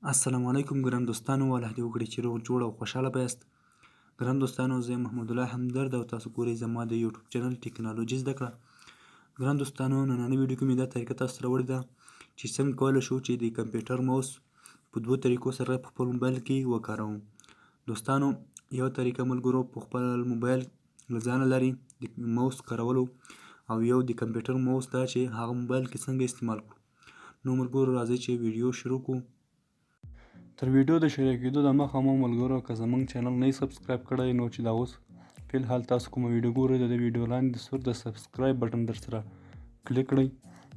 السلام علیکم ګران دوستانو، الله دې وکړي چې روغ جوړ او خوشحاله به یاست. ګران دوستانو، زه یم محمد الله همدرد او تاسو ګورئ زما د یوټیوب چینل ټیکنالوجي زدکړه. ګران دوستانو، نننۍ ویډیو کې مې دا طریقه تاسو سره وړې ده چې څنګه کولی شو چې د کمپیوټر موس په دوو طریقو سره په خپل موبایل کې وکاروو. دوستانو، یو طریقه ملګرو په خپل موبایل له ځانه لري د موس کارولو، او یو د کمپیوټر موس دا چې هغه موبایل کې څنګه استعمال کړو. نو ملګرو راځئ چې ویډیو شروع کړو. تر ویډیو د شروع کېدو دمخه مو ملګرو که زموږ چینل نه یې سبسکرایب کړی نو چې دا اوس فی الحال تاسو کومه ویډیو ګورئ د ویډیو لاندې د سور د سبسکرایب بټن در سره کلیک کړئ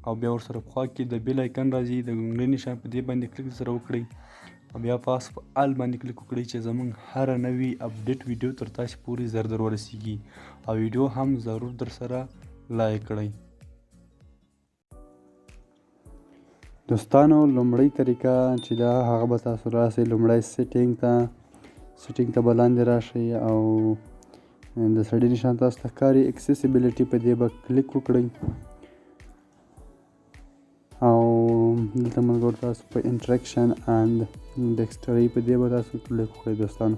او بیا ورسره په خوا کې د بیل آیکن راځي د ګونګړۍ نشان په دې باندې کلیک سره وکړئ او بیا پاس په آل باندې کلیک وکړئ چې زموږ هره نوې اپډیټ ویډیو تر تاسو پورې زر در ورسیږي او ویډیو هم ضرور در سره لایک کړئ. دوستانو، لومړی طریقه چې دا هغه به تاسو راسئ لومړی سیټینګ ته به لاندې راشئ او د سړي نشان تاسو ته ښکاري اکسیسیبیلیټي په دې به کلیک وکړئ او دلته ملګرو تاسو په انټریکشن اند ډیکسټري په دې به تاسو کلیک وکړئ. دوستانو،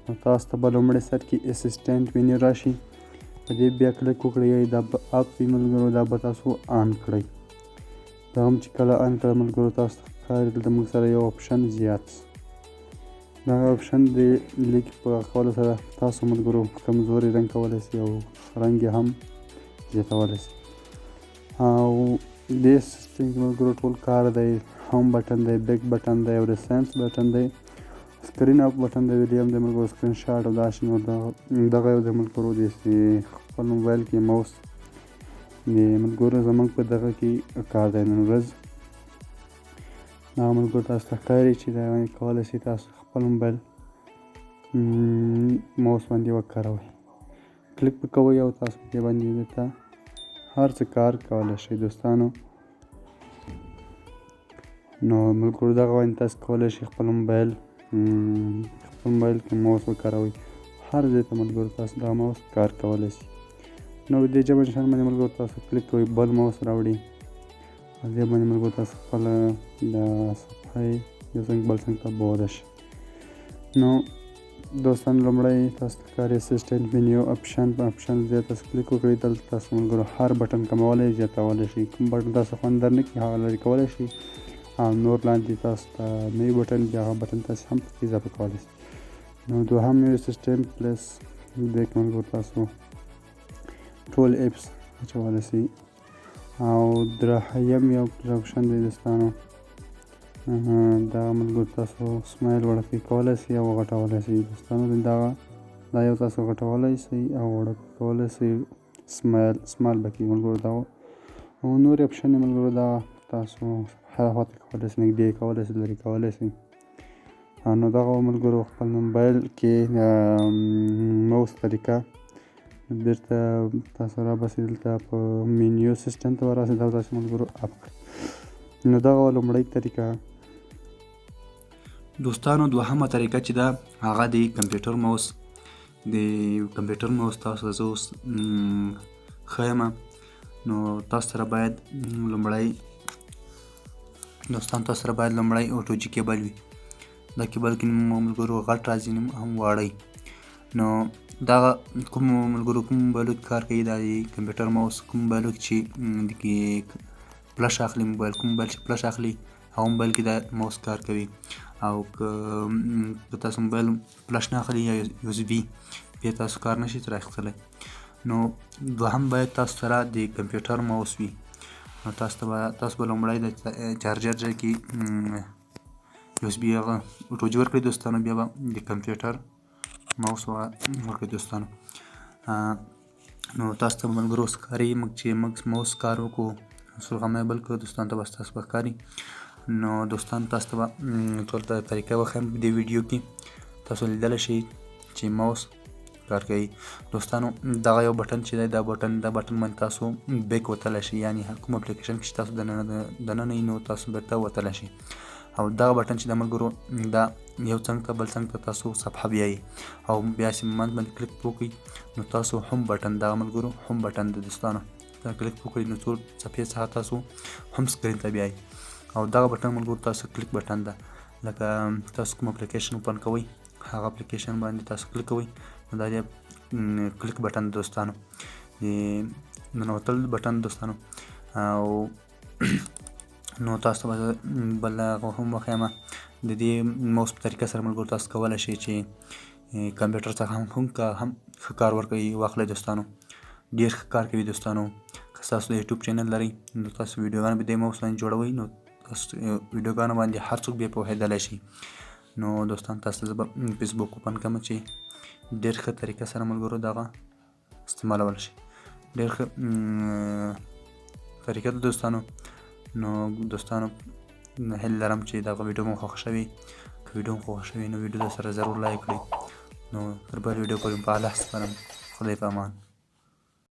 نو تاسو ته به لومړی سر کې اسسټنټ مینیو راشي، په دې بیا کلیک وکړئ، دا به اپ وي ملګرو، دا به تاسو آن کړئ. دا هم چې کله آن کړه ملګرو تاسو ته ښکاري دلته موږ سره یو اپشن زیات دا اپشن د لیک په کولو سره تاسو ملګرو کمزوري رنګ کولی شئ او رنګ یې هم زیاتولی شئ. او دې سیسټم کې ملګرو ټول کار دی، هوم بټن دی، بیک بټن دی او ریسنس بټن دی، سکرین اپ بټن دی، ویډیو هم دی ملګرو، سکرین شاټ او داسې نور دغه یو دی ملګرو د خپل موبایل کې موس د ملګرو زموږ په دغه کې کار دی نن ورځ. هغه ملګرو تاسو ته ښکاري چې دا کولی شئ تاسو خپل موبایل موس باندې وکاروئ، کلیک به کوئ او تاسو په دې باندې دلته هر څه کار کولی شئ. دوستانو، نو ملګرو دغه باندې تاسو کولی شئ خپل موبایل کې موس وکاروئ، هر ځای ته ملګرو تاسو دا موس کار کولی شئ. نو دې جبه نشان باندې ملګرو تاسو کلیک کوئ، بل موس راوړي او دې باندې ملګرو تاسو خپله د صفحه یو څنګ بل څنګ ته بوده شي. نو دوستانو، لومړی تاسو ته ښکاري اسسټنټ مینیو اپشن، په اپشن ځای تاسو کلیک وکړئ، دلته تاسو ملګرو هر بټن کمولی زیاتولی شئ، کوم بټن تاسو خوند در نه کړي هغه لرې کولی شئ او نور لاندې تاسو ته نوي بټن بیا هغه بټن تاسو هم پکې اضافه کولی شئ. نو دوهم یو اسسټنټ پلس بیک ملګرو تاسو ټول اپس اچولی شئ او دریم یو اپشن دی دوستانو، دا ملګرو تاسو سمایل وړکی کولی شئ او غټولی شئ. دوستانو، دا یو تاسو غټولی شئ او وړکی کولی شئ، سمال به کېږي ملګرو دا او نور اپشن یې ملګرو دا تاسو هر خواته کولی شئ، نږدې کولی شئ، لرې کولی شئ. نو دغه ملګرو خپل موبایل کې موس طریقه بیرته تاسو راباسئ، دلته په مینیو سیسټم ته وراسئ، دا تاسو ملګرو اپ کړئ. نو دغه لومړۍ طریقه. دوستانو، دوهمه طریقه چې ده هغه د کمپیوټر موس تاسو زه اوس ښیم. نو تاسو سره باید لومړی اوټو جي کیبل وي، دا کیبل کې ملګرو غټ راځي هم واړی. نو دغه کوم ملګرو کوم موبایلو کې کار کوي دا د کمپیوټر موس، کوم موبایلو کې چې فلش اخلي، موبایل کوم موبایل چې فلش اخلي هغه موبایل کې دا موس کار کوي. او که تاسو موبایل فلش نه اخلي یا یو اس بي بیا تاسو کار نشئ ترې اخیستلی. نو دوهم باید تاسو سره د کمپیوټر موس وي. نو تاسو به لومړی د چارجر ځای کې یو اس بي هغه اوټو جي ورکړئ دوستانو، بیا به د کمپیوټر موس ورکړئ دوستانو. نو تاسو ته ملګرو ښکاري چې موږ موس کار وکړو، سرغمی بل کړو، دوستانو ته به ستاسو به ښکاري. نو دوستانو، تاسو ته به ټول طریقه وښیم په دې ویډیو کې، تاسو لیدلی شئ چې موس کار کوي. دوستانو، دغه یو بټن چې دی دا بټن باندې تاسو بیک وتلی شئ، یعنې کوم اپلیکیشن کې چې تاسو دننه یي نو تاسو بیرته وتلی شئ. او دغه بټن چې د ملګرو دا یو څنګ ته بل څنګ ته تاسو صفحه بیایي او بیا چې منځ باندې کلیک وکړئ نو تاسو هم بټن دغه ملګرو هم بټن د دوستانو دا کلیک وکړئ نو ټول صفحې څخه تاسو هم سکرین ته بیایي او دغه بټن ملګرو تاسو کلیک بټن ده. لکه تاسو کوم اپلیکیشن اوپن کوئ هغه اپلیکیشن باندې تاسو کلیک کوئ نو دا دی کلیک بټن دوستانو ننوتل بټن دوستانو او نو تاسو به بل هغه هم وښیم د دې موس په طریقه سره ملګرو تاسو کولی شئ چې کمپیوټر څخه هم ښه کار ورکوي واخلئ دوستانو ډېر ښه کار کوي دوستانو که تاسو د یوټیوب چینل لرئ نو تاسو ویډیوګانې په دې موس باندې جوړوئ نو تاسو ویډیوګانو باندې هر څوک بیا پوهېدلی شي نو دوستان تاسو ته زه به فسبوک اوپن کړم چې ډېر ښه طریقه سره ملګرو دغه استعمالولی شي ډېر ښه طریقه ده دوستانو نو دوستانو هیله لرم چې دغه ویډیو مو خوښه شوي که ویډیو مو خوښه شوي نو ویډیو در سره ضرور لایک کړئ نو تر بل ویډیو پورې په الله سپارم خدای په امان